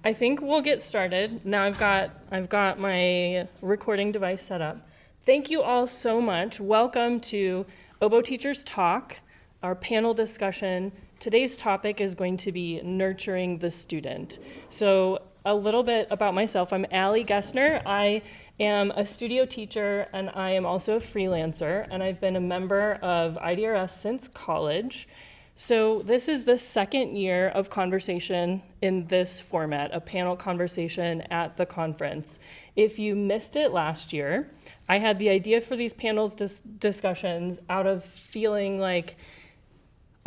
I think we'll get started. Now I've got my recording device set up. Thank you all so much. Welcome to Oboe Teachers Talk, our panel discussion. Today's topic is going to be nurturing the student. So a little bit about myself. I'm Alli Gessner. I am a studio teacher and I am also a freelancer, and I've been a member of IDRS since college. So this is the second year of conversation in this format, a panel conversation at the conference. If you missed it last year, I had the idea for these panels discussions out of feeling like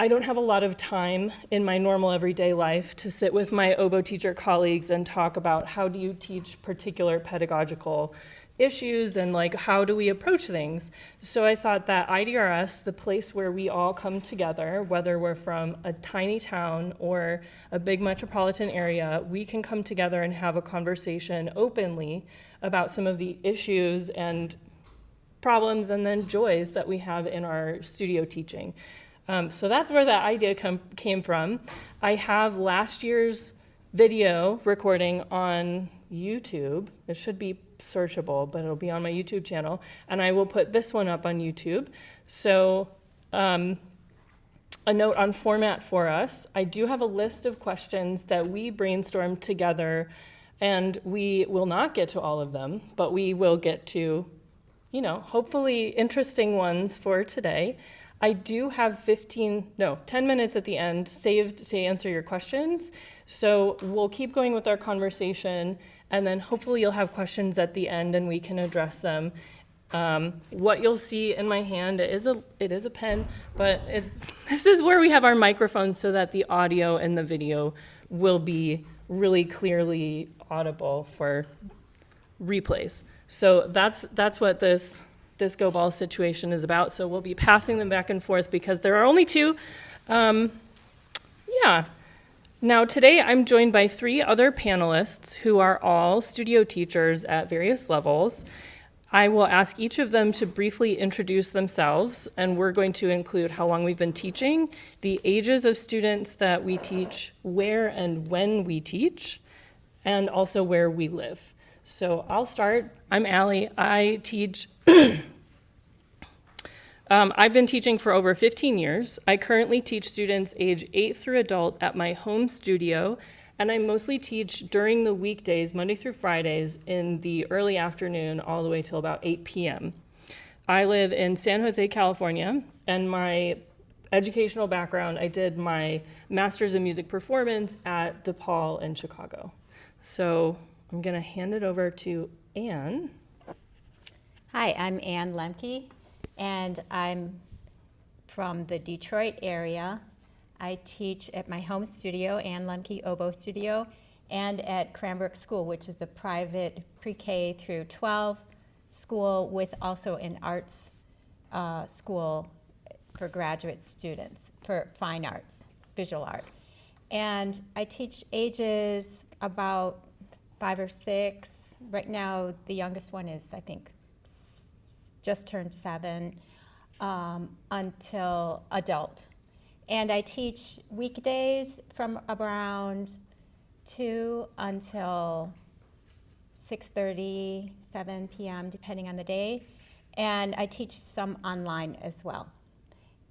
I don't have a lot of time in my normal everyday life to sit with my Oboe teacher colleagues and talk about how do you teach particular pedagogical issues and like how do we approach things. So I thought that IDRS, the place where we all come together, whether we're from a tiny town or a big metropolitan area, we can come together and have a conversation openly about some of the issues and problems and then joys that we have in our studio teaching. So that's where that idea came from. I have last year's video recording on YouTube. It should be searchable, but it'll be on my YouTube channel, and I will put this one up on YouTube. So a note on format for us. I do have a list of questions that we brainstormed together, and we will not get to all of them, but we will get to, hopefully interesting ones for today. I do have 10 minutes at the end saved to answer your questions. So we'll keep going with our conversation, and then hopefully you'll have questions at the end and we can address them. What you'll see in my hand, it is a pen, but this is where we have our microphone so that the audio and the video will be really clearly audible for replays. So that's what this disco ball situation is about. So we'll be passing them back and forth because there are only two. Now today I'm joined by three other panelists who are all studio teachers at various levels. I will ask each of them to briefly introduce themselves, and we're going to include how long we've been teaching, the ages of students that we teach, where and when we teach, and also where we live. So I'll start. I'm Alli. I teach I've been teaching for over 15 years. I currently teach students age 8 through adult at my home studio, and I mostly teach during the weekdays, Monday through Fridays, in the early afternoon all the way till about 8 p.m. I live in San Jose, California, and my educational background, I did my master's in music performance at DePaul in Chicago. So I'm going to hand it over to Anne. Hi, I'm Anne Lemke, and I'm from the Detroit area. I teach at my home studio, Anne Lemke Oboe Studio, and at Cranbrook School, which is a private pre-K through 12 school with also an arts school for graduate students, for fine arts, visual art. And I teach ages about 5 or 6. Right now, the youngest one is, I think, just turned 7, until adult. And I teach weekdays from around 2 until 6:30, 7 p.m., depending on the day. And I teach some online as well.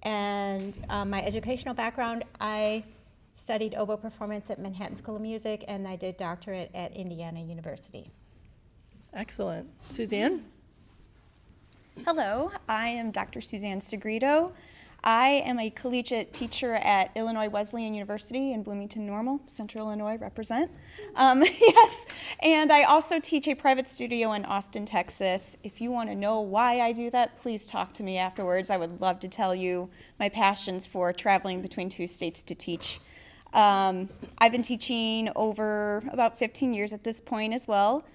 And my educational background, I studied oboe performance at Manhattan School of Music, and I did doctorate at Indiana University. Excellent. Suzanne? Hello, I am Dr. Suzanne Segredo. I am a collegiate teacher at Illinois Wesleyan University in Bloomington Normal, Central Illinois, represent. Yes, and I also teach a private studio in Austin, Texas. If you want to know why I do that, please talk to me afterwards. I would love to tell you my passions for traveling between 2 states to teach. I've been teaching over about 15 years at this point as well.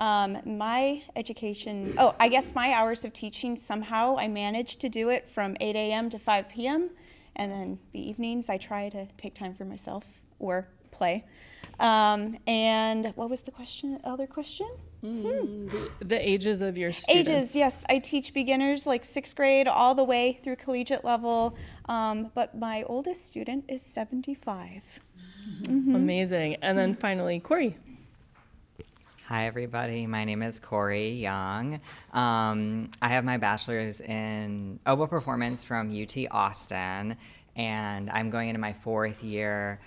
My education, I guess my hours of teaching, somehow I managed to do it from 8 a.m. to 5 p.m. And then the evenings I try to take time for myself or play. And what was the other question? The ages of your students. Ages, yes. I teach beginners like 6th grade all the way through collegiate level. But my oldest student is 75. Amazing. And then finally, Korey. Hi, everybody. My name is Korey Young. I have my bachelor's in oboe performance from UT Austin, and I'm going into my 4th year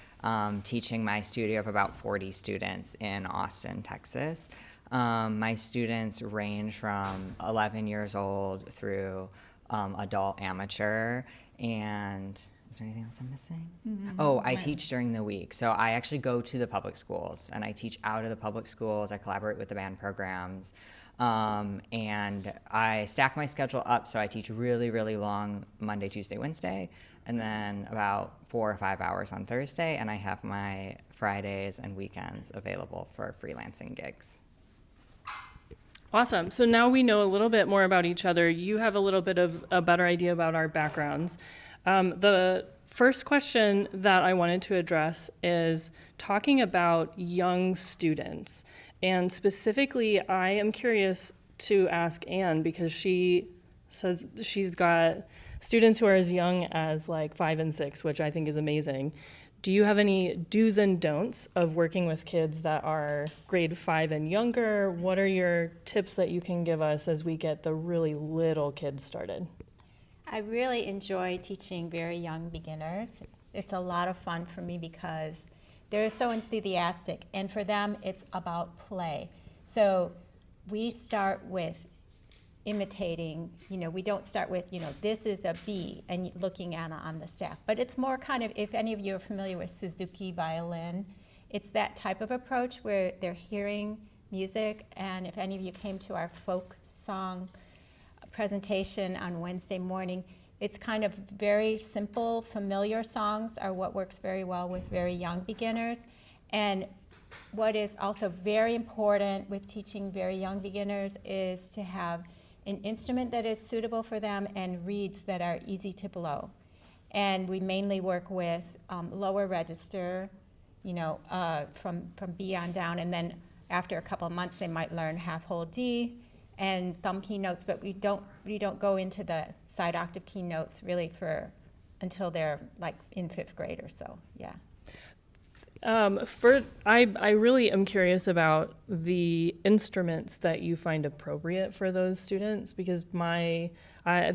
teaching my studio of about 40 students in Austin, Texas. My students range from 11 years old through adult amateur, and is there anything else I'm missing? Oh, I teach during the week. So I actually go to the public schools and I teach out of the public schools. I collaborate with the band programs. And I stack my schedule up. So I teach really, really long Monday, Tuesday, Wednesday, and then about 4 or 5 hours on Thursday. And I have my Fridays and weekends available for freelancing gigs. Awesome. So now we know a little bit more about each other. You have a little bit of a better idea about our backgrounds. The first question that I wanted to address is talking about young students. And specifically, I am curious to ask Anne, because she says she's got students who are as young as like 5 and 6, which I think is amazing. Do you have any do's and don'ts of working with kids that are grade 5 and younger? What are your tips that you can give us as we get the really little kids started? I really enjoy teaching very young beginners. It's a lot of fun for me because they're so enthusiastic, and for them it's about play. So we start with imitating, we don't start with, this is a B and looking at it on the staff. But it's more kind of, if any of you are familiar with Suzuki violin, it's that type of approach where they're hearing music. And if any of you came to our folk song presentation on Wednesday morning, it's kind of very simple, familiar songs are what works very well with very young beginners. And what is also very important with teaching very young beginners is to have an instrument that is suitable for them and reeds that are easy to blow. And we mainly work with lower register, from B on down, and then after a couple of months they might learn half whole D and thumb key notes, but we don't go into the side octave key notes really until they're like in 5th grade or so. Yeah. I really am curious about the instruments that you find appropriate for those students, because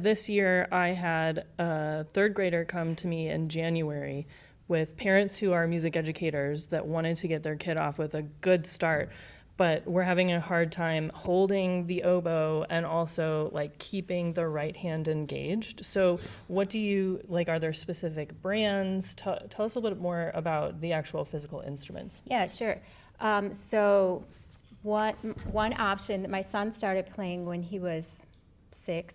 this year I had a 3rd grader come to me in January with parents who are music educators that wanted to get their kid off with a good start, but we're having a hard time holding the oboe and also like keeping the right hand engaged. So what do you, are there specific brands? Tell us a little bit more about the actual physical instruments. Yeah, sure. So one option that my son started playing when he was 6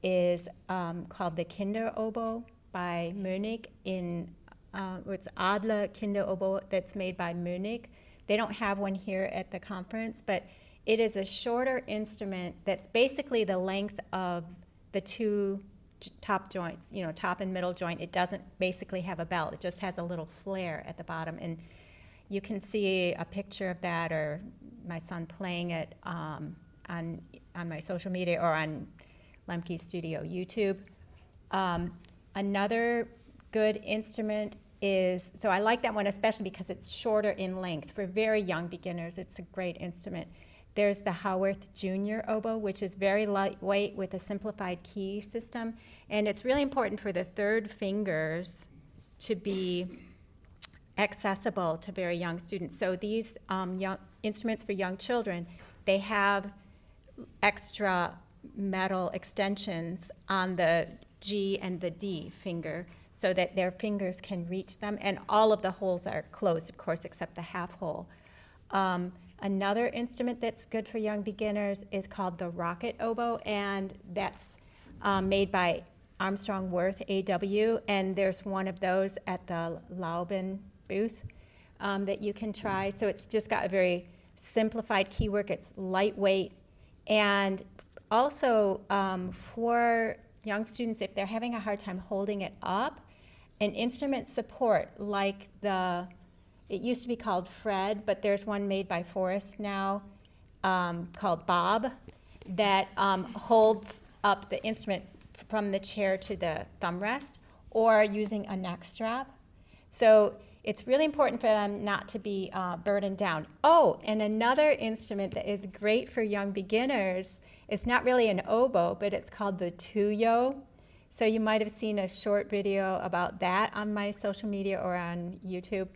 is called the Kinder Oboe by Munich. It's Adler Kinder Oboe that's made by Munich. They don't have one here at the conference, but it is a shorter instrument that's basically the length of the 2 top joints, top and middle joint. It doesn't basically have a bell. It just has a little flare at the bottom. And you can see a picture of that, or my son playing it on my social media or on Lemke Studio YouTube. Another good instrument so I like that one especially because it's shorter in length. For very young beginners, it's a great instrument. There's the Howarth Junior Oboe, which is very lightweight with a simplified key system. And it's really important for the 3rd fingers to be accessible to very young students. So these young instruments for young children, they have extra metal extensions on the G and the D finger, so that their fingers can reach them, and all of the holes are closed, of course, except the half hole. Another instrument that's good for young beginners is called the rocket oboe, and that's made by Armstrong Worth AW, and there's one of those at the Laubin booth that you can try. So it's just got a very simplified key work. It's lightweight, and also for young students, if they're having a hard time holding it up, an instrument support like it used to be called Fred, but there's one made by Forrest now called Bob that holds up the instrument from the chair to the thumb rest, or using a neck strap. So it's really important for them not to be burdened down. Oh, and another instrument that is great for young beginners, it's not really an oboe, but it's called the tuyo. So you might have seen a short video about that on my social media or on YouTube.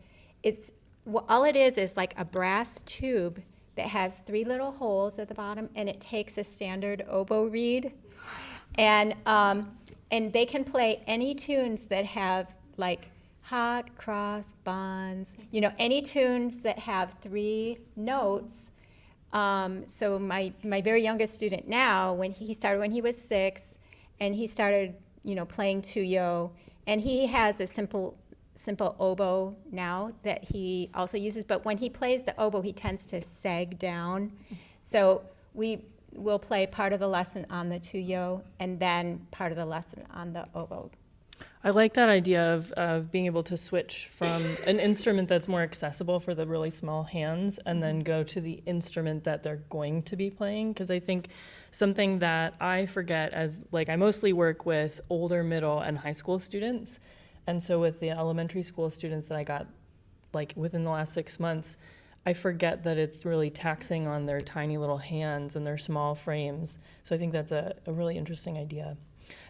All it is like a brass tube that has 3 little holes at the bottom, and it takes a standard oboe reed. And they can play any tunes that have like hot, cross, bonds, any tunes that have 3 notes. So my very youngest student now, when he was 6, and he started, playing tuyo, and he has a simple oboe now that he also uses, but when he plays the oboe, he tends to sag down. So we'll play part of the lesson on the tuyo and then part of the lesson on the oboe. I like that idea of being able to switch from an instrument that's more accessible for the really small hands and then go to the instrument that they're going to be playing. Because I think something that I forget as, like, I mostly work with older, middle, and high school students. And so with the elementary school students that I got, like, within the last 6 months, I forget that it's really taxing on their tiny little hands and their small frames. So I think that's a really interesting idea.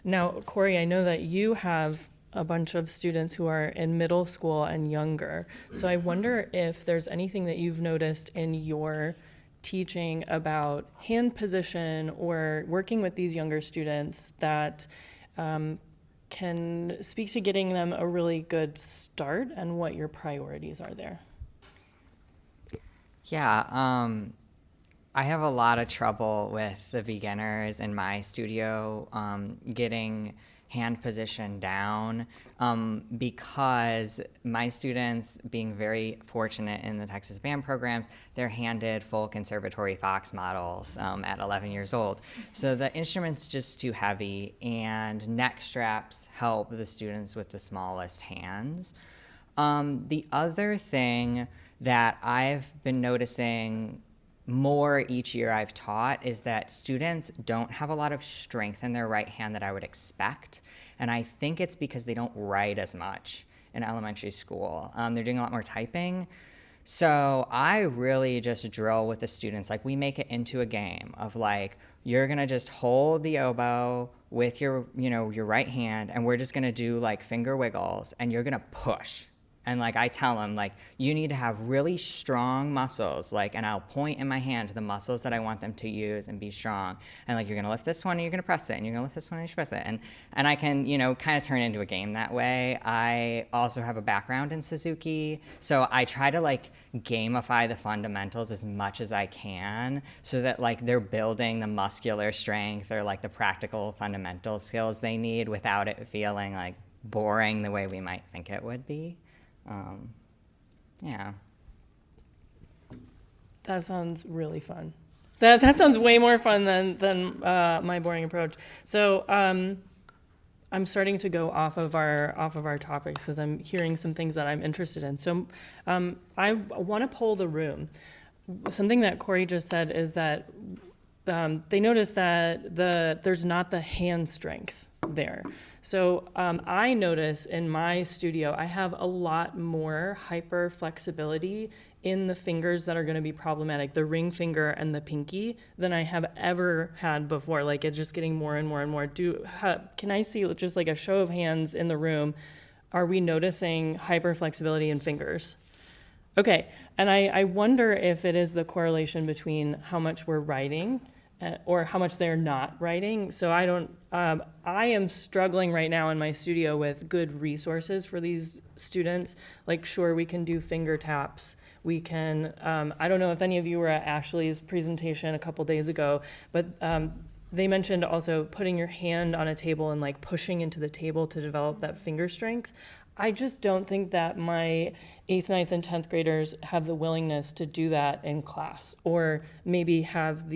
Now, Korey, I know that you have a bunch of students who are in middle school and younger. So I wonder if there's anything that you've noticed in your teaching about hand position or working with these younger students that can speak to getting them a really good start and what your priorities are there. Yeah, I have a lot of trouble with the beginners in my studio getting hand position down because my students, being very fortunate in the Texas band programs, they're handed full conservatory Fox models at 11 years old. So the instrument's just too heavy, and neck straps help the students with the smallest hands. The other thing that I've been noticing more each year I've taught is that students don't have a lot of strength in their right hand that I would expect. And I think it's because they don't write as much in elementary school. They're doing a lot more typing. So I really just drill with the students. Like, we make it into a game of, like, you're gonna just hold the oboe with your right hand, and we're just gonna do like finger wiggles, and you're gonna push. And, like, I tell them, like, you need to have really strong muscles, like, and I'll point in my hand to the muscles that I want them to use and be strong. And, like, you're going to lift this one and you're going to press it, and you're going to lift this one and you press it. And I can, kind of turn it into a game that way. I also have a background in Suzuki, so I try to, like, gamify the fundamentals as much as I can so that, like, they're building the muscular strength or, like, the practical fundamental skills they need without it feeling, like, boring the way we might think it would be. Yeah. That sounds really fun. That sounds way more fun than my boring approach. So I'm starting to go off of our topics because I'm hearing some things that I'm interested in. So I want to poll the room. Something that Korey just said is that they noticed that there's not the hand strength there. So I notice in my studio, I have a lot more hyper flexibility in the fingers that are going to be problematic, the ring finger and the pinky, than I have ever had before. Like, it's just getting more and more and more. Can I see just like a show of hands in the room? Are we noticing hyper flexibility in fingers? Okay, and I wonder if it is the correlation between how much we're writing or how much they're not writing. So I am struggling right now in my studio with good resources for these students. Like, sure, we can do finger taps. We can, I don't know if any of you were at Ashley's presentation a couple days ago, but they mentioned also putting your hand on a table and, like, pushing into the table to develop that finger strength. I just don't think that my 8th, 9th, and 10th graders have the willingness to do that in class, or maybe have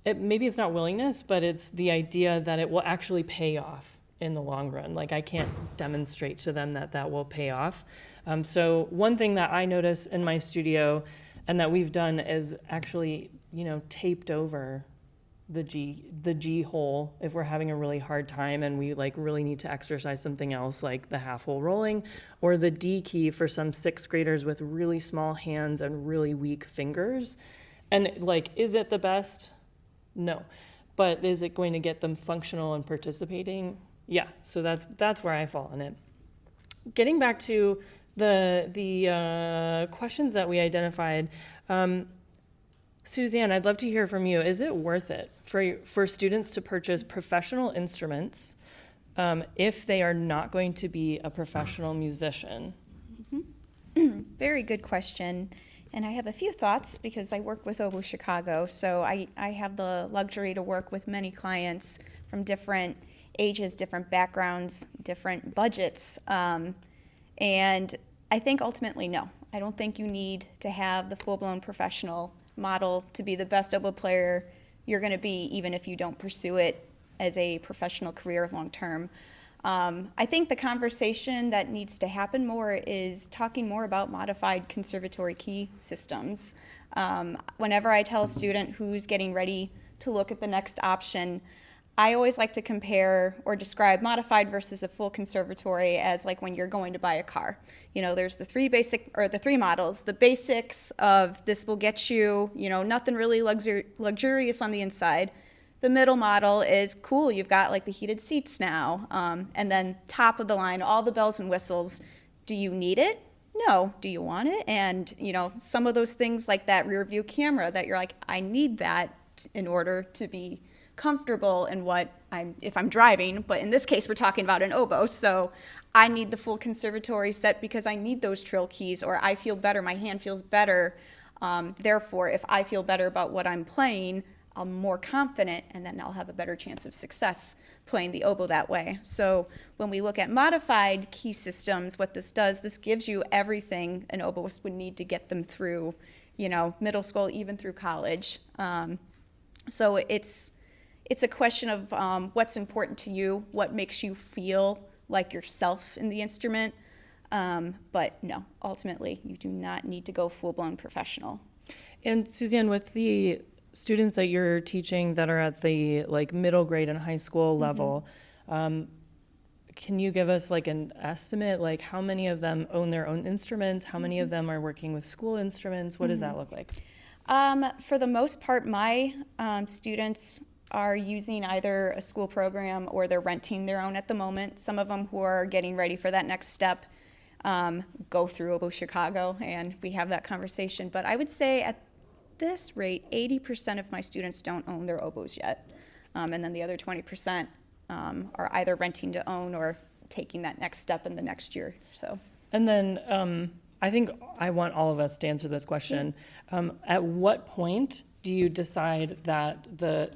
maybe it's not willingness, but it's the idea that it will actually pay off in the long run. Like, I can't demonstrate to them that will pay off. So one thing that I notice in my studio and that we've done is actually, taped over the G hole if we're having a really hard time and we like really need to exercise something else like the half hole rolling, or the D key for some sixth graders with really small hands and really weak fingers. And like, is it the best? No. But is it going to get them functional and participating? Yeah. So that's where I fall on it. Getting back to the questions that we identified, Suzanne, I'd love to hear from you. Is it worth it for students to purchase professional instruments if they are not going to be a professional musician? Very good question. And I have a few thoughts because I work with Oboe Chicago. So I have the luxury to work with many clients from different ages, different backgrounds, different budgets. And I think ultimately, no. I don't think you need to have the full-blown professional model to be the best oboe player you're going to be, even if you don't pursue it as a professional career long-term. I think the conversation that needs to happen more is talking more about modified conservatory key systems. Whenever I tell a student who's getting ready to look at the next option, I always like to compare or describe modified versus a full conservatory as like when you're going to buy a car. You know, there's the three models. The basics of this will get you, you know, nothing really luxurious on the inside. The middle model is cool. You've got like the heated seats now. And then top of the line, all the bells and whistles. Do you need it? No. Do you want it? And, you know, some of those things like that rear view camera that you're like, I need that in order to be comfortable in if I'm driving, but in this case we're talking about an oboe, so I need the full conservatory set because I need those trill keys, or I feel better, my hand feels better, therefore if I feel better about what I'm playing, I'm more confident, and then I'll have a better chance of success playing the oboe that way. So when we look at modified key systems, what this does, this gives you everything an oboist would need to get them through, you know, middle school, even through college. So it's a question of what's important to you, what makes you feel like yourself in the instrument. But no, ultimately, you do not need to go full-blown professional. And Suzanne, with the students that you're teaching that are at the like middle grade and high school level, can you give us like an estimate, like how many of them own their own instruments? How many of them are working with school instruments? What does that look like? For the most part, my students are using either a school program or they're renting their own at the moment. Some of them who are getting ready for that next step go through Oboe Chicago, and we have that conversation. But I would say at this rate, 80% of my students don't own their oboes yet. And then the other 20% are either renting to own or taking that next step in the next year. So. And then I think I want all of us to answer this question. At what point do you decide that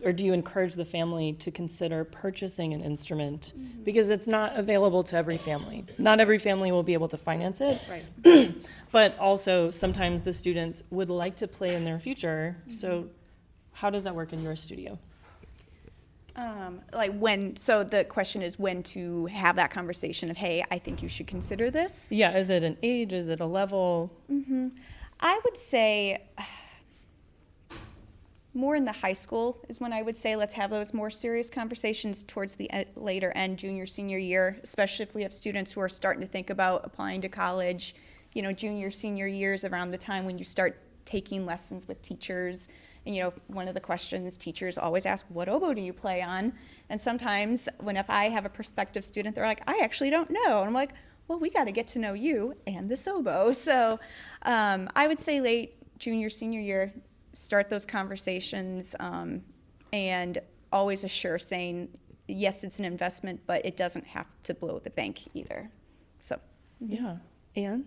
or do you encourage the family to consider purchasing an instrument? Because it's not available to every family. Not every family will be able to finance it. Right. But also sometimes the students would like to play in their future. So how does that work in your studio? So the question is when to have that conversation of, hey, I think you should consider this. Yeah, is it an age? Is it a level? I would say more in the high school is when I would say let's have those more serious conversations towards the later end, junior, senior year, especially if we have students who are starting to think about applying to college, you know, junior, senior years around the time when you start taking lessons with teachers. And, you know, one of the questions teachers always ask, what oboe do you play on? And sometimes if I have a prospective student, they're like, I actually don't know. And I'm like, well, we got to get to know you and this oboe. So I would say late junior, senior year, start those conversations and always assure saying, yes, it's an investment, but it doesn't have to blow the bank either. So. Yeah. Anne?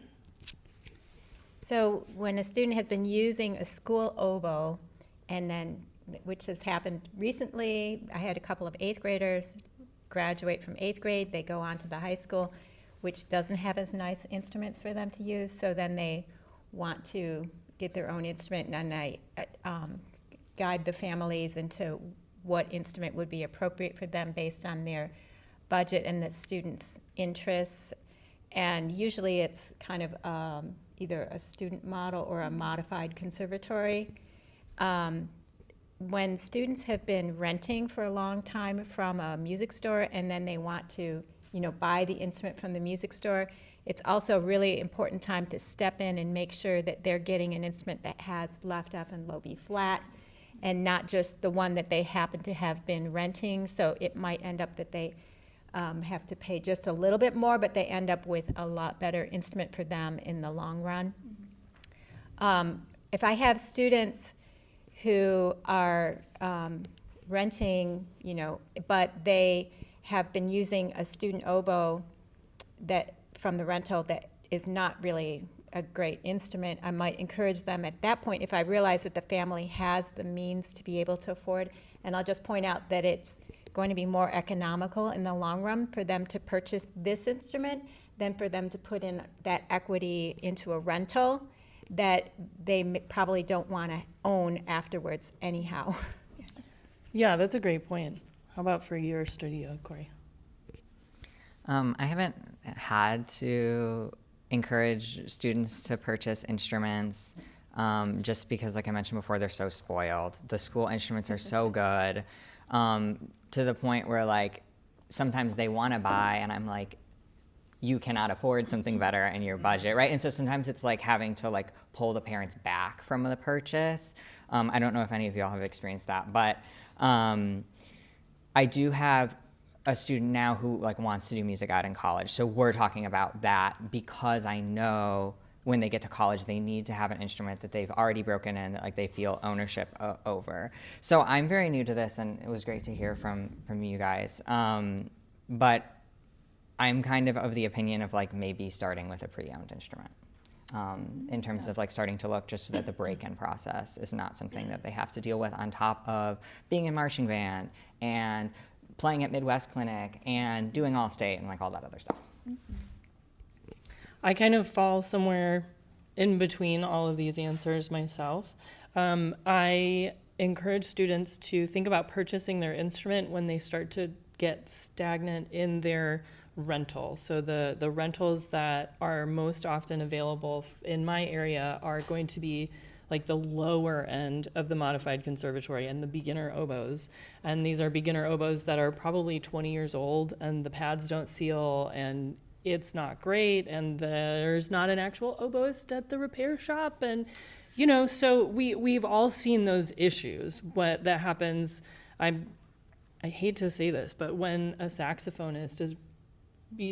So when a student has been using a school oboe, and then, which has happened recently, I had a couple of 8th graders graduate from 8th grade, they go on to the high school, which doesn't have as nice instruments for them to use, so then they want to get their own instrument, and I guide the families into what instrument would be appropriate for them based on their budget and the student's interests. And usually it's kind of either a student model or a modified conservatory. when students have been renting for a long time from a music store and then they want to, buy the instrument from the music store, it's also a really important time to step in and make sure that they're getting an instrument that has left F and low B flat and not just the one that they happen to have been renting. So it might end up that they have to pay just a little bit more, but they end up with a lot better instrument for them in the long run. If I have students who are renting, but they have been using a student oboe that from the rental that is not really a great instrument, I might encourage them at that point if I realize that the family has the means to be able to afford. And I'll just point out that it's going to be more economical in the long run for them to purchase this instrument than for them to put in that equity into a rental that they probably don't want to own afterwards anyhow. Yeah, that's a great point. How about for your studio, Korey? I haven't had to encourage students to purchase instruments just because, like I mentioned before, they're so spoiled. The school instruments are so good to the point where, like, sometimes they want to buy, and I'm like, you cannot afford something better in your budget, right? And so sometimes it's like having to like pull the parents back from the purchase. I don't know if any of y'all have experienced that, but I do have a student now who like wants to do music ed in college. So we're talking about that because I know when they get to college, they need to have an instrument that they've already broken in, that like they feel ownership over. So I'm very new to this, and it was great to hear from you guys. But I'm kind of the opinion of like maybe starting with a pre-owned instrument in terms of like starting to look just so that the break-in process is not something that they have to deal with on top of being in marching band and playing at Midwest Clinic and doing All-State and like all that other stuff. I kind of fall somewhere in between all of these answers myself. I encourage students to think about purchasing their instrument when they start to get stagnant in their rental. So the rentals that are most often available in my area are going to be like the lower end of the modified conservatory and the beginner oboes. And these are beginner oboes that are probably 20 years old and the pads don't seal and it's not great and there's not an actual oboist at the repair shop. And, so we've all seen those issues. What that happens, I hate to say this, but when a saxophonist is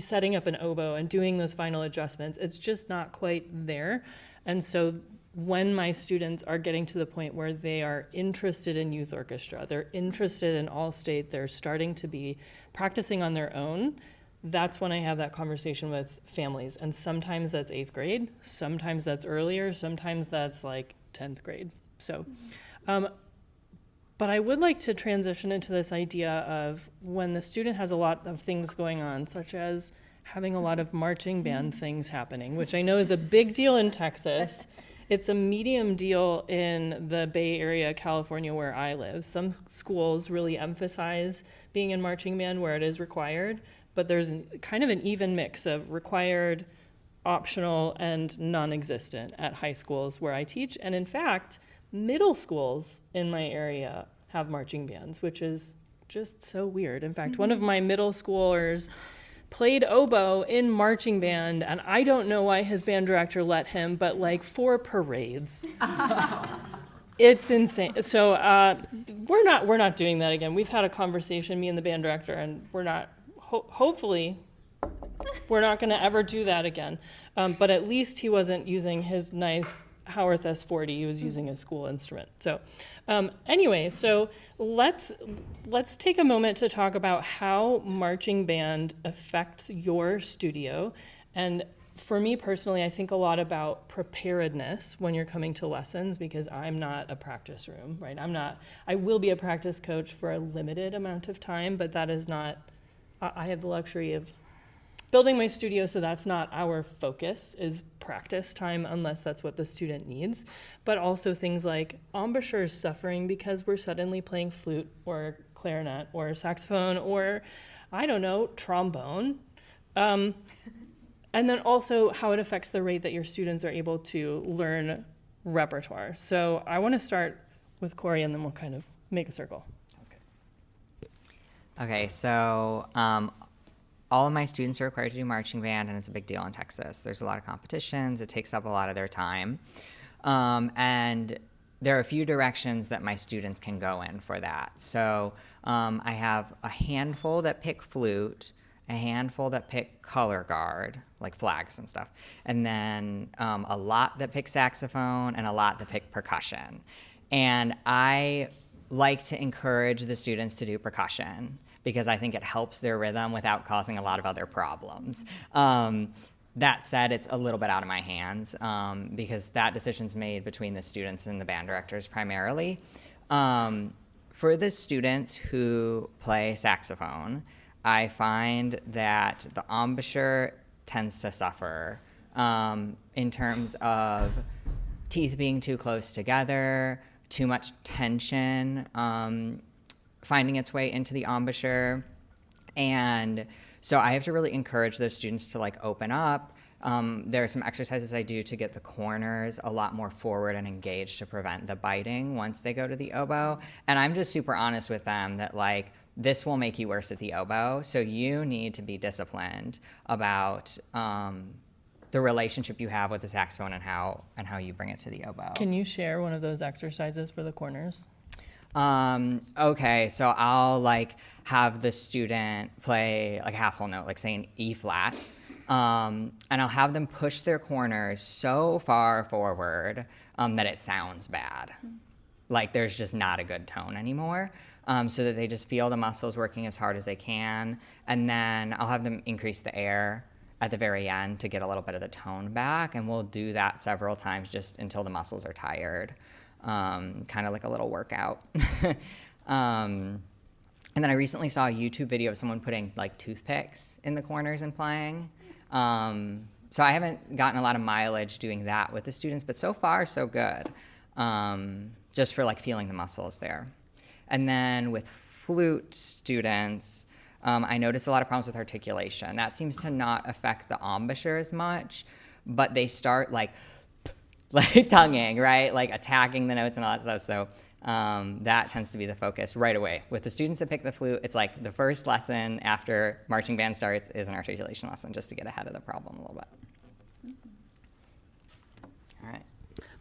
setting up an oboe and doing those final adjustments, it's just not quite there. And so when my students are getting to the point where they are interested in youth orchestra, they're interested in All-State, they're starting to be practicing on their own, that's when I have that conversation with families. And sometimes that's 8th grade, sometimes that's earlier, sometimes that's like 10th grade. So, but I would like to transition into this idea of when the student has a lot of things going on, such as having a lot of marching band things happening, which I know is a big deal in Texas. It's a medium deal in the Bay Area, California, where I live. Some schools really emphasize being in marching band where it is required, but there's kind of an even mix of required, optional, and non-existent at high schools where I teach. And in fact, middle schools in my area have marching bands, which is just so weird. In fact, one of my middle schoolers played oboe in marching band, and I don't know why his band director let him, but like 4 parades. It's insane. So we're not doing that again. We've had a conversation, me and the band director, and we're not. Hopefully, we're not going to ever do that again. But at least he wasn't using his nice Howarth S40. He was using a school instrument. So anyway, so let's take a moment to talk about how marching band affects your studio. And for me personally, I think a lot about preparedness when you're coming to lessons, because I'm not a practice room, right? I will be a practice coach for a limited amount of time, but that is not, I have the luxury of building my studio, so that's not our focus, is practice time, unless that's what the student needs. But also things like embouchures suffering because we're suddenly playing flute or clarinet or saxophone or, I don't know, trombone. And then also how it affects the rate that your students are able to learn repertoire. So I want to start with Korey, and then we'll kind of make a circle. Sounds good. Okay, so all of my students are required to do marching band, and it's a big deal in Texas. There's a lot of competitions. It takes up a lot of their time. And there are a few directions that my students can go in for that. So I have a handful that pick flute, a handful that pick color guard, like flags and stuff, and then a lot that pick saxophone and a lot that pick percussion. And I like to encourage the students to do percussion because I think it helps their rhythm without causing a lot of other problems. That said, it's a little bit out of my hands because that decision's made between the students and the band directors primarily. For the students who play saxophone, I find that the embouchure tends to suffer in terms of teeth being too close together, too much tension finding its way into the embouchure. And so I have to really encourage those students to like open up. There are some exercises I do to get the corners a lot more forward and engaged to prevent the biting once they go to the oboe. And I'm just super honest with them that like, this will make you worse at the oboe. So you need to be disciplined about the relationship you have with the saxophone and how you bring it to the oboe. Can you share one of those exercises for the corners? Okay, so I'll like have the student play like a half whole note, like say an E flat, and I'll have them push their corners so far forward that it sounds bad. Like there's just not a good tone anymore, so that they just feel the muscles working as hard as they can. And then I'll have them increase the air at the very end to get a little bit of the tone back. And we'll do that several times just until the muscles are tired, kind of like a little workout. And then I recently saw a YouTube video of someone putting like toothpicks in the corners and playing. So I haven't gotten a lot of mileage doing that with the students, but so far so good. Just for like feeling the muscles there. And then with flute students, I notice a lot of problems with articulation. That seems to not affect the embouchure as much, but they start like tonguing, right? Like attacking the notes and all that stuff. So that tends to be the focus right away. With the students that pick the flute, it's like the first lesson after marching band starts is an articulation lesson just to get ahead of the problem a little bit. All right.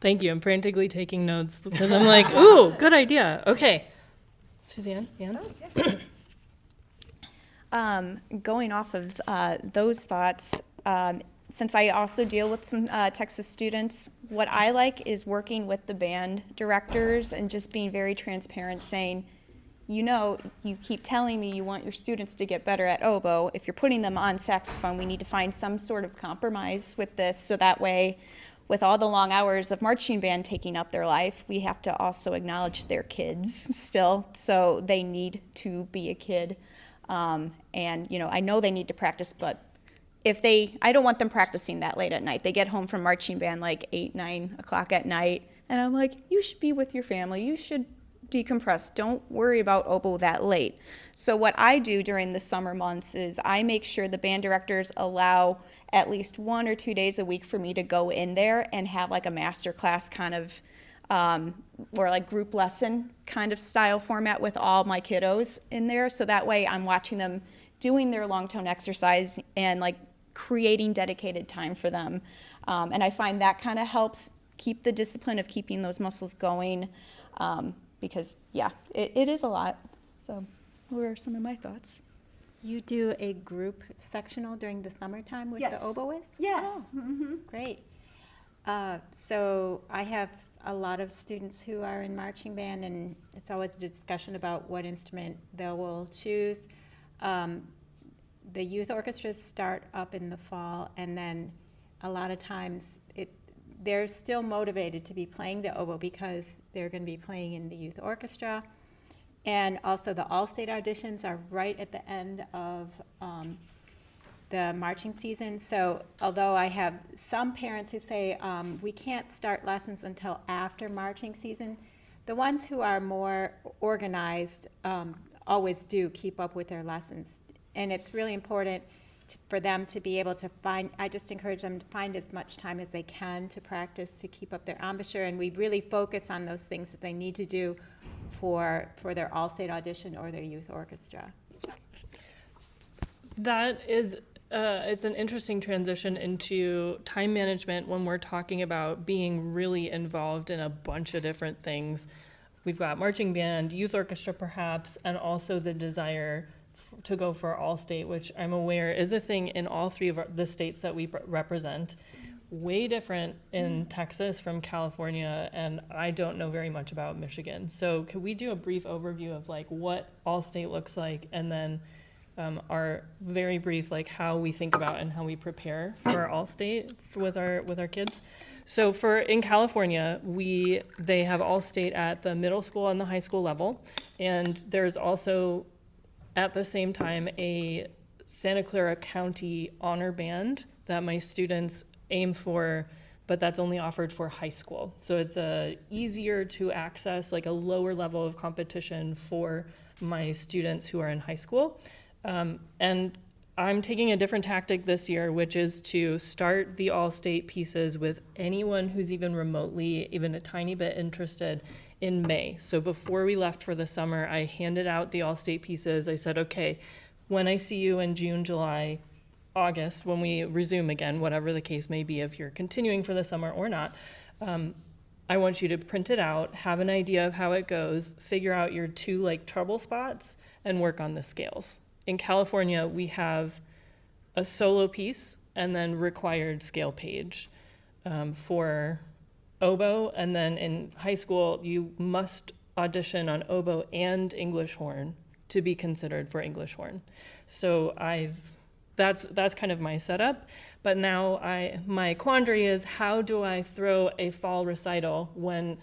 Thank you. I'm frantically taking notes because I'm like, ooh, good idea. Okay. Suzanne, Ann? Going off of those thoughts, since I also deal with some Texas students, what I like is working with the band directors and just being very transparent, saying, you know, you keep telling me you want your students to get better at oboe. If you're putting them on saxophone, we need to find some sort of compromise with this, so that way, with all the long hours of marching band taking up their life, we have to also acknowledge their kids still, so they need to be a kid. And, you know, I know they need to practice, but I don't want them practicing that late at night. They get home from marching band like 8, 9 o'clock at night, and I'm like, you should be with your family. You should decompress. Don't worry about oboe that late. So what I do during the summer months is I make sure the band directors allow at least 1 or 2 days a week for me to go in there and have like a master class kind of, or like group lesson kind of style format with all my kiddos in there. So that way I'm watching them doing their long tone exercise and like creating dedicated time for them. And I find that kind of helps keep the discipline of keeping those muscles going. Because yeah, it is a lot. So what are some of my thoughts? You do a group sectional during the summertime with Yes. the oboists? Yes. Oh, Mm-hmm. great. So I have a lot of students who are in marching band, and it's always a discussion about what instrument they will choose. The youth orchestras start up in the fall, and then a lot of times they're still motivated to be playing the oboe because they're going to be playing in the youth orchestra. And also the all-state auditions are right at the end of the marching season. So although I have some parents who say we can't start lessons until after marching season, the ones who are more organized always do keep up with their lessons. And it's really important for them to be able to I just encourage them to find as much time as they can to practice to keep up their embouchure, and we really focus on those things that they need to do for their all-state audition or their youth orchestra. That is, it's an interesting transition into time management when we're talking about being really involved in a bunch of different things. We've got marching band, youth orchestra perhaps, and also the desire to go for all-state, which I'm aware is a thing in all three of the states that we represent. Way different in Texas from California, and I don't know very much about Michigan. So could we do a brief overview of like what all-state looks like, and then our very brief like how we think about and how we prepare for all-state with our kids. So in California, they have all-state at the middle school and the high school level, and there's also at the same time a Santa Clara County honor band that my students aim for, but that's only offered for high school. So it's easier to access, like a lower level of competition for my students who are in high school. And I'm taking a different tactic this year, which is to start the all-state pieces with anyone who's even remotely, even a tiny bit interested in May. So before we left for the summer, I handed out the all-state pieces. I said, okay, when I see you in June, July, August, when we resume again, whatever the case may be, if you're continuing for the summer or not, I want you to print it out, have an idea of how it goes, figure out your 2 like trouble spots, and work on the scales. In California, we have a solo piece and then required scale page for oboe, and then in high school, you must audition on oboe and English horn to be considered for English horn. So that's kind of my setup. But now my quandary is, how do I throw a fall recital when,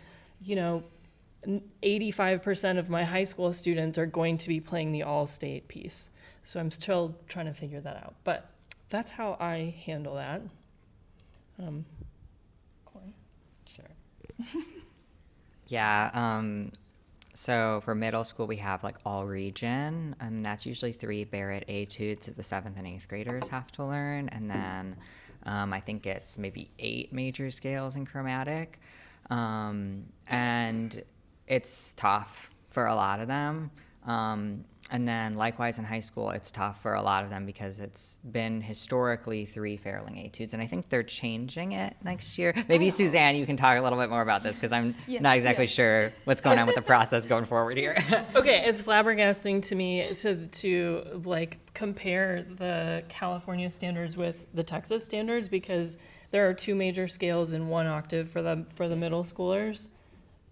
85% of my high school students are going to be playing the all-state piece? So I'm still trying to figure that out. But that's how I handle that. Korey? Sure. Yeah, so for middle school, we have like all region, and that's usually 3 Barrett etudes that the 7th and 8th graders have to learn. And then I think it's maybe 8 major scales in chromatic. And it's tough for a lot of them. And then likewise in high school, it's tough for a lot of them because it's been historically 3 Fairling etudes, and I think they're changing it next year. Maybe Suzanne, you can talk a little bit more about this because I'm not exactly sure what's going on with the process going forward here. Okay, it's flabbergasting to me to like compare the California standards with the Texas standards, because there are 2 major scales in 1 octave for the middle schoolers,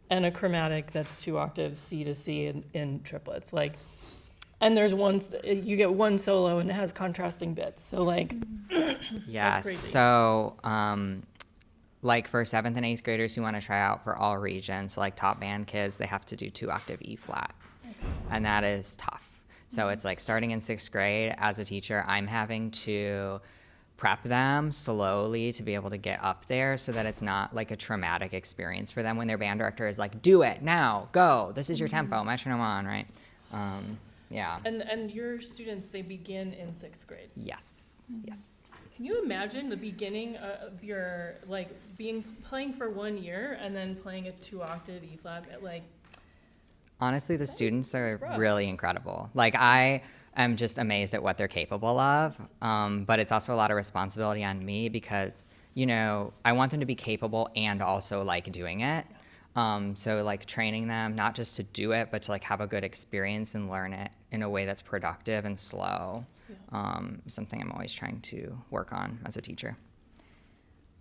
and a chromatic that's 2 octaves C to C in triplets. Like, and there's you get 1 solo and it has contrasting bits. So like, yeah. that's crazy. So like for 7th and 8th graders who want to try out for all regions, so like top band kids, they have to do 2 octave E flat, and that is tough. So it's like starting in 6th grade as a teacher, I'm having to prep them slowly to be able to get up there so that it's not like a traumatic experience for them when their band director is like, do it now, go, this is your tempo, metronome on, right? Yeah. And your students, they begin in 6th grade. Yes. Yes. Can you imagine the beginning of your like playing for 1 year and then playing a 2 octave E flat? Like, honestly, the students are rough. really incredible. Like, I am just amazed at what they're capable of. But it's also a lot of responsibility on me because, I want them to be capable and also like doing it. So like training them, not just to do it, but to like have a good experience and learn it in a way that's productive and slow. Something I'm always trying to work on as a teacher.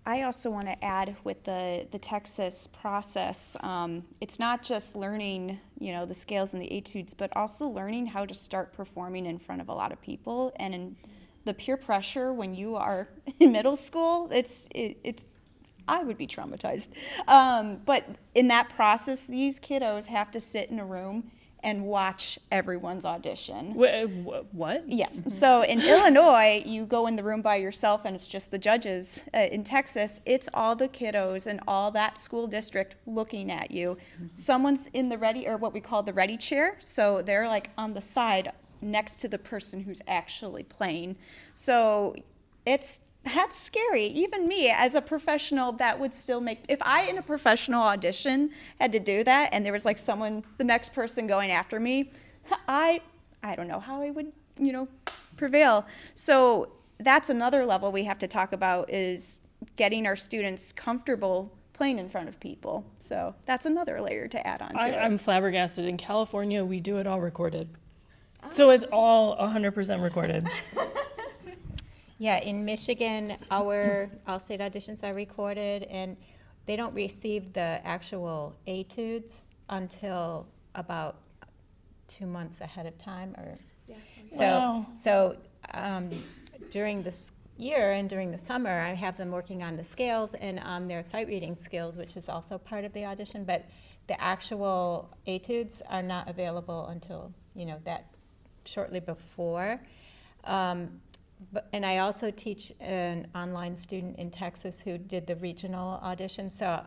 I also want to add with the Texas process, it's not just learning, the scales and the etudes, but also learning how to start performing in front of a lot of people. And in the peer pressure when you are in middle school, it's I would be traumatized. But in that process, these kiddos have to sit in a room and watch everyone's audition. What? Yes. Mm-hmm. So in Illinois, you go in the room by yourself and it's just the judges. In Texas, it's all the kiddos and all that school district looking at you. Mm-hmm. Someone's in the ready, or what we call the ready chair. So they're like on the side next to the person who's actually playing. So it's that's scary. Even me, as a professional, that would still make, if I in a professional audition had to do that and there was like someone, the next person going after me, I don't know how I would, prevail. So that's another level we have to talk about, is getting our students comfortable playing in front of people. So that's another layer to add on to it. I'm flabbergasted. In California, we do it all recorded. So it's all 100% recorded. Yeah, in Michigan, our all-state auditions are recorded, and they don't receive the actual etudes until about 2 months ahead of time. Wow. So during this year and during the summer, I have them working on the scales and on their sight reading skills, which is also part of the audition. But the actual etudes are not available until that shortly before. And I also teach an online student in Texas who did the regional audition. So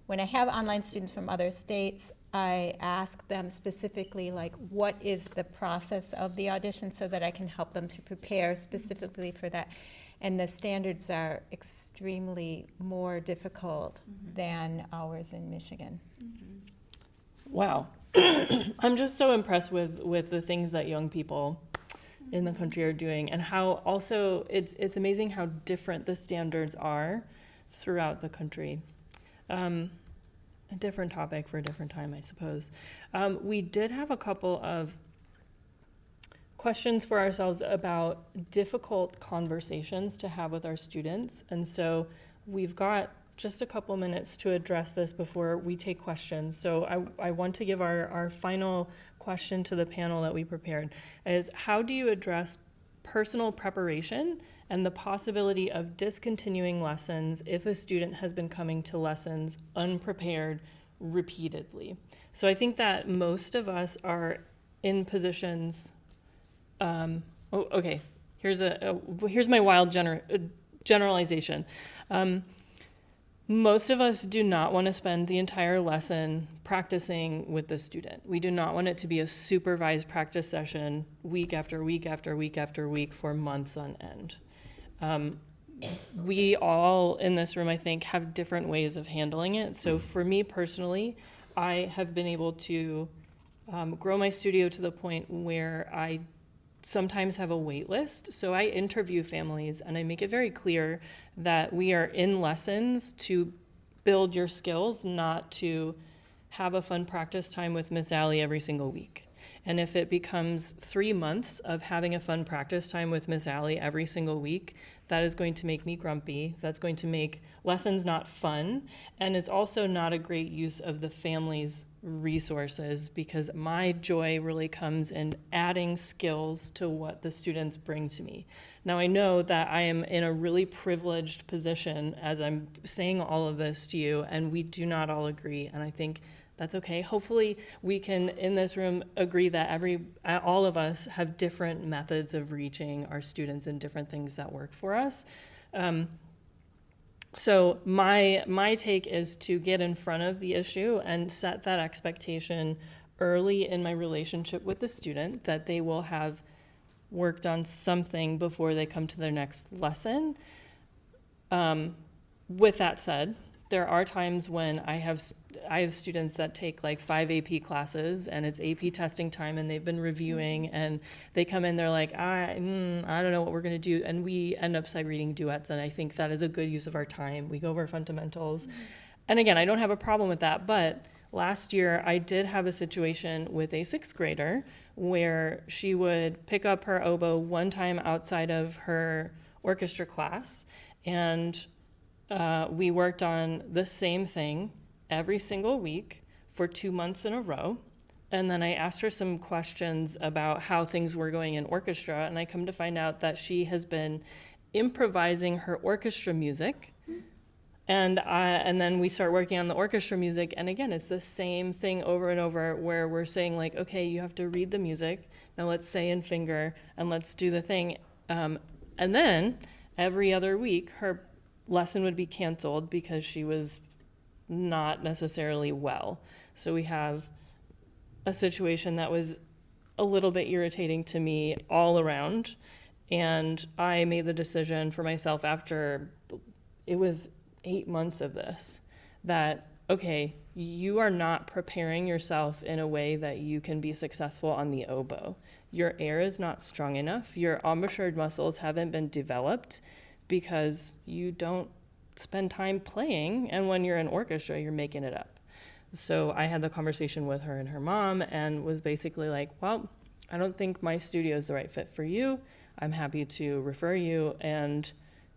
when I have online students from other states, I ask them specifically, like, what is the process of the audition, so that I can help them to prepare specifically for that. And the standards are extremely more difficult than ours in Michigan. Wow. I'm just so impressed with the things that young people in the country are doing, and how also it's amazing how different the standards are throughout the country. A different topic for a different time, I suppose. We did have a couple of questions for ourselves about difficult conversations to have with our students, and so we've got just a couple minutes to address this before we take questions. So I want to give our final question to the panel that we prepared, is how do you address personal preparation and the possibility of discontinuing lessons if a student has been coming to lessons unprepared repeatedly? So I think that most of us are in positions, okay, here's my wild generalization. Most of us do not want to spend the entire lesson practicing with the student. We do not want it to be a supervised practice session week after week after week after week for months on end. We all in this room, I think, have different ways of handling it. So for me personally, I have been able to grow my studio to the point where I sometimes have a wait list. So I interview families and I make it very clear that we are in lessons to build your skills, not to have a fun practice time with Miss Alli every single week. And if it becomes 3 months of having a fun practice time with Miss Alli every single week, that is going to make me grumpy. That's going to make lessons not fun. And it's also not a great use of the family's resources, because my joy really comes in adding skills to what the students bring to me. Now, I know that I am in a really privileged position as I'm saying all of this to you, and we do not all agree, and I think that's okay. Hopefully we can, in this room, agree that all of us have different methods of reaching our students and different things that work for us. So my take is to get in front of the issue and set that expectation early in my relationship with the student, that they will have worked on something before they come to their next lesson. With that said, there are times when I have students that take like 5 AP classes and it's AP testing time and they've been reviewing and they come in, they're like, I don't know what we're going to do. And we end up sight reading duets, and I think that is a good use of our time. We go over fundamentals. And again, I don't have a problem with that, but last year I did have a situation with a 6th grader where she would pick up her oboe one time outside of her orchestra class, and we worked on the same thing every single week for 2 months in a row. And then I asked her some questions about how things were going in orchestra, and I come to find out that she has been improvising her orchestra music. And then we start working on the orchestra music, and again, it's the same thing over and over, where we're saying like, okay, you have to read the music, now let's say and finger, and let's do the thing. And then every other week, her lesson would be canceled because she was not necessarily well. So we have a situation that was a little bit irritating to me all around. And I made the decision for myself after it was 8 months of this, that, okay, you are not preparing yourself in a way that you can be successful on the oboe. Your air is not strong enough. Your embouchure muscles haven't been developed because you don't spend time playing. And when you're in orchestra, you're making it up. So I had the conversation with her and her mom and was basically like, well, I don't think my studio is the right fit for you. I'm happy to refer you. And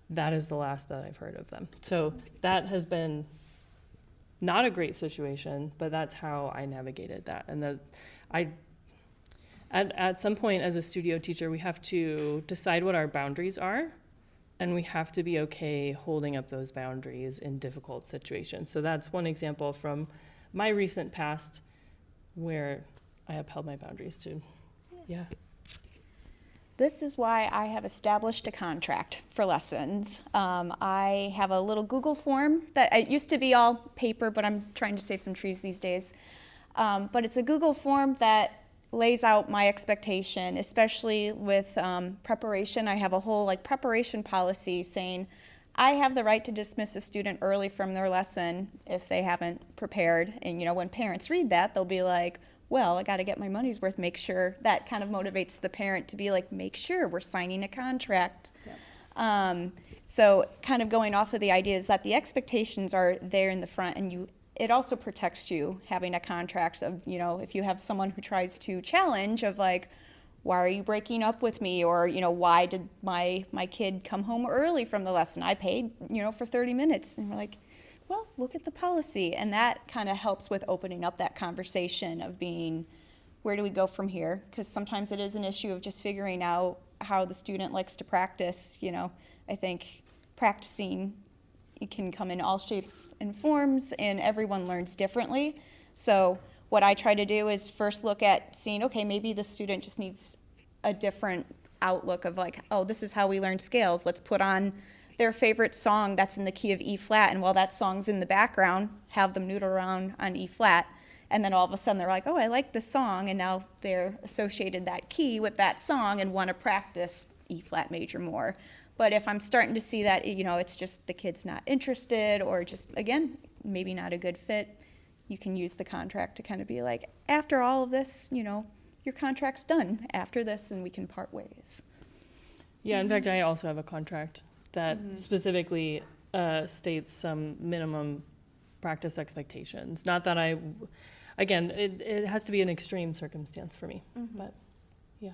that is the last that I've heard of them. So that has been not a great situation, but that's how I navigated that. And at some point as a studio teacher, we have to decide what our boundaries are, and we have to be okay holding up those boundaries in difficult situations. So that's one example from my recent past where I upheld my boundaries too. Yeah. This is why I have established a contract for lessons. I have a little Google form that it used to be all paper, but I'm trying to save some trees these days. But it's a Google form that lays out my expectation, especially with preparation. I have a whole preparation policy saying I have the right to dismiss a student early from their lesson if they haven't prepared. And when parents read that, they'll be like, well, I got to get my money's worth, make sure. That kind of motivates the parent to be like, make sure we're signing a contract. Yep. So kind of going off of the idea is that the expectations are there in the front, and it also protects you having a contract of, if you have someone who tries to challenge of like, why are you breaking up with me? Or, why did my kid come home early from the lesson? I paid, for 30 minutes. And we're like, well, look at the policy. And that kind of helps with opening up that conversation of being, where do we go from here? Because sometimes it is an issue of just figuring out how the student likes to practice. I think practicing, it can come in all shapes and forms, and everyone learns differently. So what I try to do is first look at seeing, okay, maybe the student just needs a different outlook of like, oh, this is how we learn scales. Let's put on their favorite song that's in the key of E flat, and while that song's in the background, have them noodle around on E flat, and then all of a sudden they're like, oh, I like this song, and now they're associated that key with that song and want to practice E flat major more. But if I'm starting to see that, it's just the kid's not interested, or just, again, maybe not a good fit, you can use the contract to kind of be like, after all of this, your contract's done after this, and we can part ways. Yeah, in fact, I also have a contract that specifically states some minimum practice expectations. Not that again, it has to be an extreme circumstance for me, but yeah.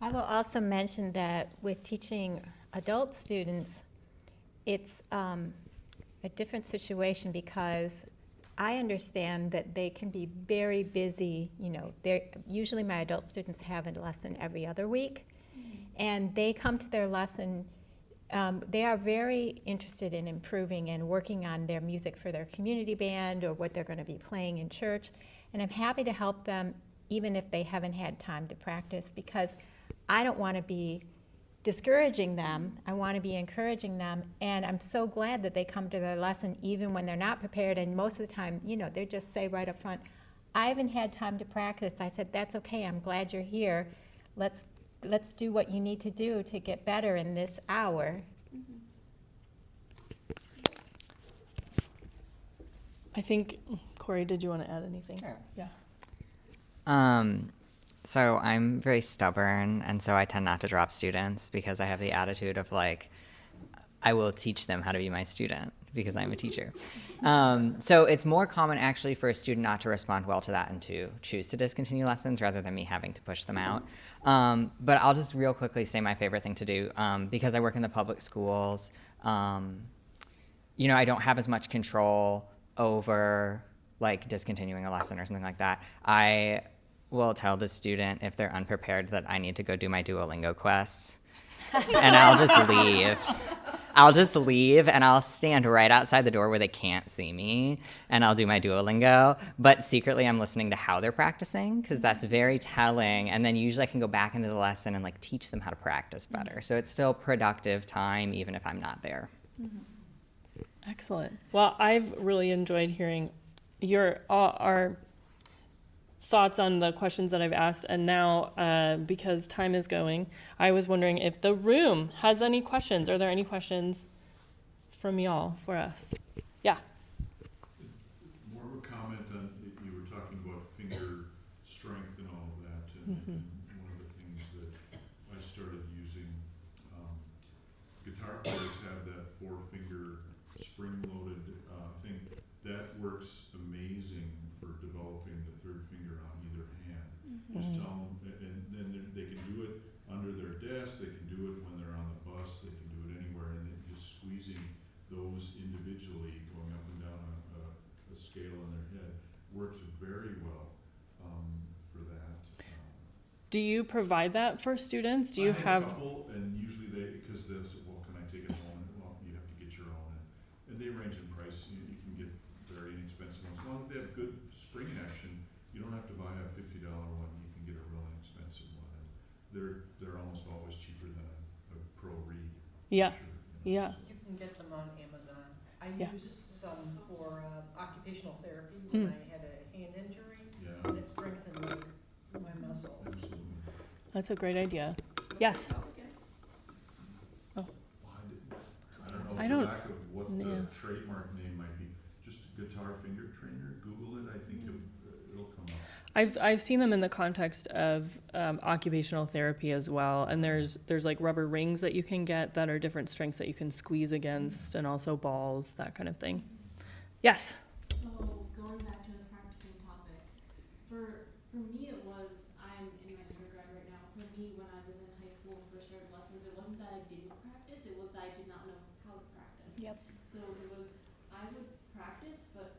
I will also mention that with teaching adult students, it's a different situation because I understand that they can be very busy. Usually my adult students have a lesson every other week, and they come to their lesson. They are very interested in improving and working on their music for their community band or what they're going to be playing in church. And I'm happy to help them even if they haven't had time to practice, because I don't want to be discouraging them. I want to be encouraging them. And I'm so glad that they come to their lesson even when they're not prepared. And most of the time, they just say right up front, I haven't had time to practice. I said, that's okay. I'm glad you're here. Let's do what you need to do to get better in this hour. I think, Korey, did you want to add anything? Sure. Yeah. So I'm very stubborn, and so I tend not to drop students because I have the attitude of like, I will teach them how to be my student because I'm a teacher. So it's more common actually for a student not to respond well to that and to choose to discontinue lessons rather than me having to push them out. But I'll just real quickly say my favorite thing to do, because I work in the public schools, I don't have as much control over like discontinuing a lesson or something like that. I will tell the student if they're unprepared that I need to go do my Duolingo quests, and I'll just leave and I'll stand right outside the door where they can't see me, and I'll do my Duolingo, but secretly I'm listening to how they're practicing because that's very telling, and then usually I can go back into the lesson and like teach them how to practice better. So it's still productive time even if I'm not there. Excellent. Well, I've really enjoyed hearing our thoughts on the questions that I've asked. And now, because time is going, I was wondering if the room has any questions. Are there any questions from y'all for us? Yeah. More of a comment on, you were talking about finger strength and all of that, and one of the things that I started using, guitar players have that 4-finger spring-loaded thing. That works amazing for developing the 3rd finger on either hand. Just tell them, and then they can do it under their desk, they can do it when they're on the bus, they can do it anywhere, and then just squeezing those individually, going up and down a scale in their head, works very well for that. Do you provide that for students? Do you I have? a couple, and usually because that's, well, can I take it home? Well, you have to get your own, and they range in price. You can get very inexpensive ones. As long as they have good spring action, you don't have to buy a $50 one. You can get a really inexpensive one, and they're almost always cheaper than a pro reed. Yeah. Sure, Yeah. so. You can get them on Amazon. I Yeah. used some for occupational therapy when I had a hand injury, Yeah, and it strengthened my muscles. absolutely. That's a great idea. Yes. Well, I don't know, I for don't- lack of what yeah. the trademark name might be, just guitar finger trainer, Google it, I think it'll come up. I've seen them in the context of occupational therapy as well, and there's like rubber rings that you can get that are different strengths that you can squeeze against, and also balls, that kind of thing. Yes. So going back to the practicing topic, for me it was, I'm in my undergrad right now. For me, when I was in high school and first started lessons, it wasn't that I didn't practice, it was that I did not know how to practice. Yep. So it was, I would practice, but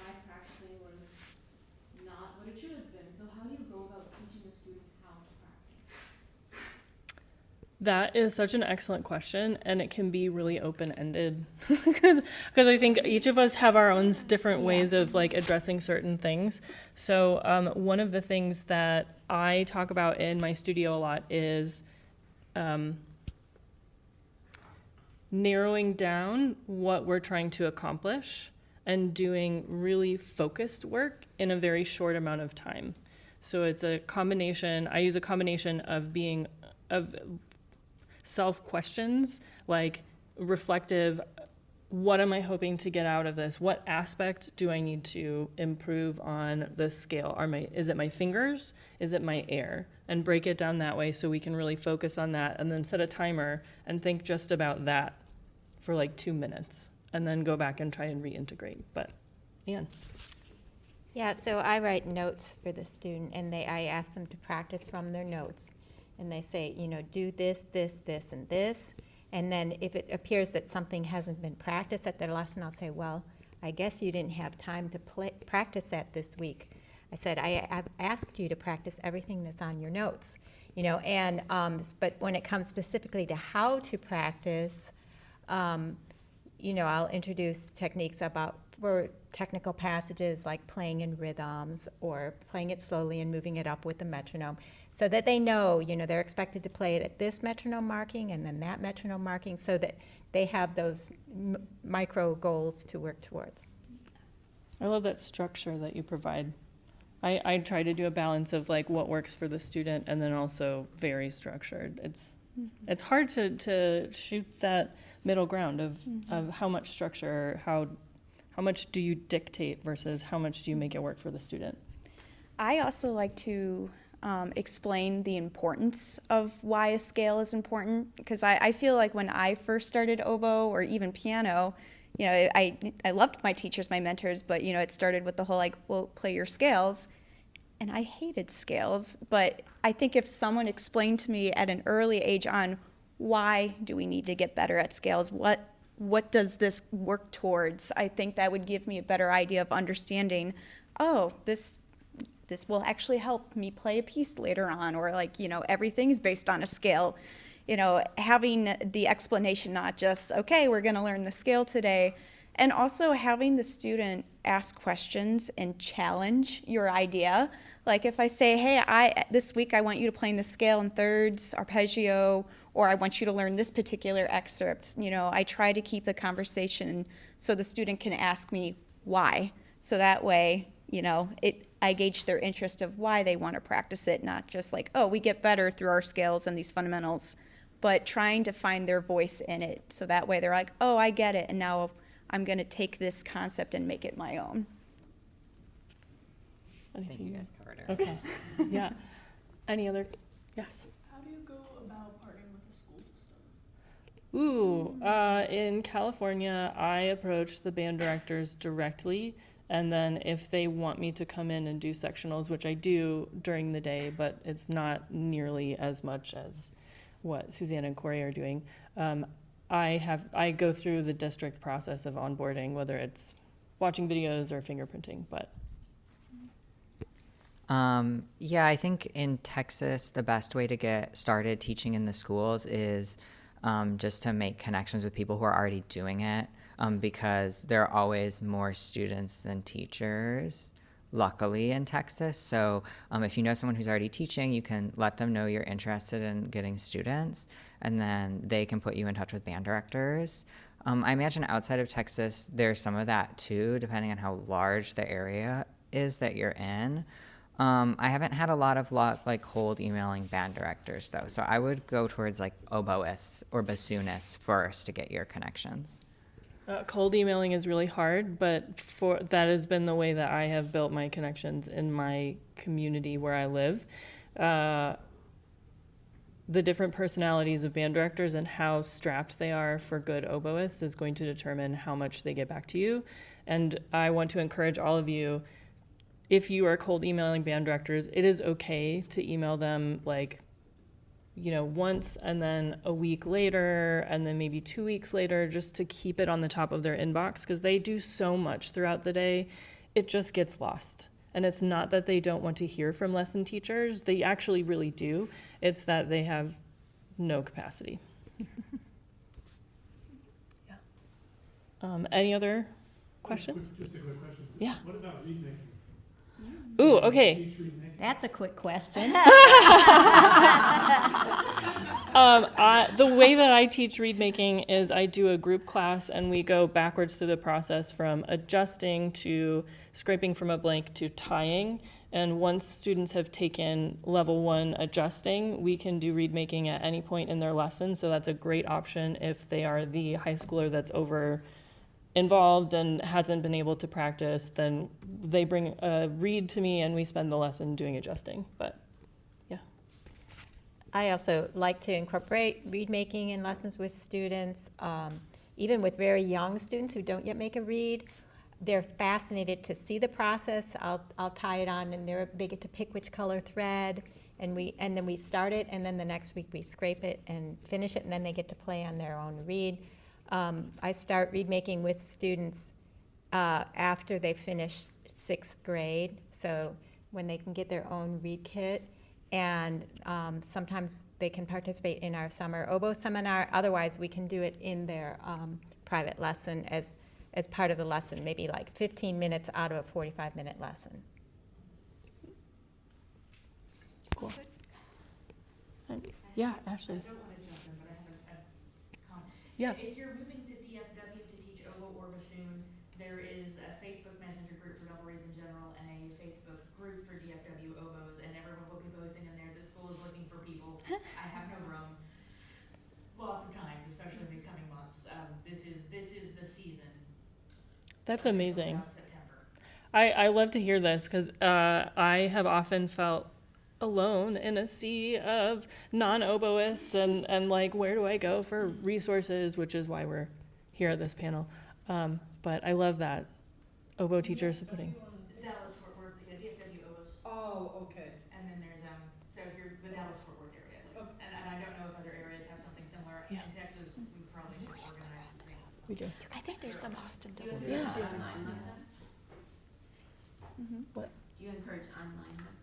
my practicing was not what it should have been. So how do you go about teaching a student how to practice? That is such an excellent question, and it can be really open-ended because I think each of us have our own different ways of like addressing certain things. So one of the things that I talk about in my studio a lot is narrowing down what we're trying to accomplish and doing really focused work in a very short amount of time. So it's a combination, I use a combination of self-questions, like reflective, what am I hoping to get out of this? What aspect do I need to improve on the scale? Is it my fingers? Is it my air? And break it down that way so we can really focus on that, and then set a timer and think just about that for like 2 minutes, and then go back and try and reintegrate. But Anne. Yeah, so I write notes for the student, and I ask them to practice from their notes. And they say, do this, this, this, and this. And then if it appears that something hasn't been practiced at their lesson, I'll say, well, I guess you didn't have time to practice that this week. I said, I asked you to practice everything that's on your notes. But when it comes specifically to how to practice, I'll introduce techniques for technical passages like playing in rhythms or playing it slowly and moving it up with the metronome, so that they know, they're expected to play it at this metronome marking and then that metronome marking, so that they have those micro goals to work towards. I love that structure that you provide. I try to do a balance of like what works for the student and then also very structured. It's hard to shoot that middle ground of how much structure, how much do you dictate versus how much do you make it work for the student. I also like to explain the importance of why a scale is important, because I feel like when I first started oboe or even piano, I loved my teachers, my mentors, but it started with the whole play your scales, and I hated scales. But I think if someone explained to me at an early age on why do we need to get better at scales, what does this work towards, I think that would give me a better idea of understanding, this will actually help me play a piece later on, or everything's based on a scale. Having the explanation, not just, okay, we're going to learn the scale today, and also having the student ask questions and challenge your idea. Like if I say, hey, this week I want you to play in the scale in thirds, arpeggio, or I want you to learn this particular excerpt, I try to keep the conversation so the student can ask me why. So that way I gauge their interest of why they want to practice it, not just like, oh, we get better through our scales and these fundamentals, but trying to find their voice in it. So that way they're like, oh, I get it. And now I'm going to take this concept and make it my own. I think you guys covered it. Okay, yeah. Any other, yes? How do you go about partnering with the school system? Ooh, in California, I approach the band directors directly, and then if they want me to come in and do sectionals, which I do during the day, but it's not nearly as much as what Suzanne and Korey are doing, I go through the district process of onboarding, whether it's watching videos or fingerprinting, but. Yeah, I think in Texas, the best way to get started teaching in the schools is just to make connections with people who are already doing it, because there are always more students than teachers, luckily, in Texas. So if you know someone who's already teaching, you can let them know you're interested in getting students, and then they can put you in touch with band directors. I imagine outside of Texas, there's some of that too, depending on how large the area is that you're in. I haven't had a lot of luck like cold emailing band directors though, so I would go towards like oboists or bassoonists first to get your connections. Cold emailing is really hard, but that has been the way that I have built my connections in my community where I live. The different personalities of band directors and how strapped they are for good oboists is going to determine how much they get back to you. And I want to encourage all of you, if you are cold emailing band directors, it is okay to email them once and then a week later and then maybe 2 weeks later, just to keep it on the top of their inbox, because they do so much throughout the day. It just gets lost. And it's not that they don't want to hear from lesson teachers. They actually really do. It's that they have no capacity. Yeah. Any other questions? Just a quick question. Yeah. What about read making? Ooh, okay. Teach read making? That's a quick question. The way that I teach reed making is I do a group class and we go backwards through the process from adjusting to scraping from a blank to tying. And once students have taken level 1 adjusting, we can do reed making at any point in their lesson. So that's a great option if they are the high schooler that's over involved and hasn't been able to practice, then they bring a reed to me and we spend the lesson doing adjusting. But yeah. I also like to incorporate reed making in lessons with students, even with very young students who don't yet make a reed. They're fascinated to see the process. I'll tie it on, and they get to pick which color thread, and then we start it, and then the next week we scrape it and finish it, and then they get to play on their own reed. I start reed making with students after they finish 6th grade, so when they can get their own reed kit, and sometimes they can participate in our summer oboe seminar. Otherwise, we can do it in their private lesson as part of the lesson, maybe like 15 minutes out of a 45-minute lesson. Cool. Yeah, Ashley. I don't want to jump in, but I have a comment. Yeah. If you're moving to DFW to teach oboe or bassoon, there is a Facebook Messenger group for double reeds in general and a Facebook group for DFW oboes, and everyone will be posting in there. The school is looking for people. I have no room. Lots of times, especially in these coming months. This is the season. That's amazing. About September. I love to hear this because I have often felt alone in a sea of non-oboists and like, where do I go for resources, which is why we're here at this panel. But I love that oboe teachers are putting. Dallas, Fort Worth, DFW oboes. Oh, okay. And then there's, so if you're the Dallas, Fort Worth area, and I don't know if other areas have something similar. Yeah. In Texas, we probably should organize some things. We do. I think there's some Boston Do you double encourage reeds. online lessons? What? Do you encourage online lessons?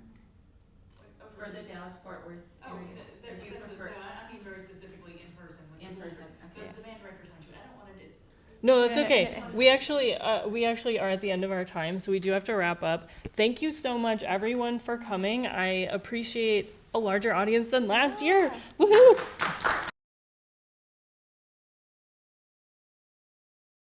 For the Dallas-Fort Worth Oh, area? Or do you prefer I mean very specifically in person. When in schools person? are- Okay. The band director's on to it. I don't want to do. No, that's okay. We actually are at the end of our time, so we do have to wrap up. Thank you so much, everyone, for coming. I appreciate a larger audience than last year. Woohoo!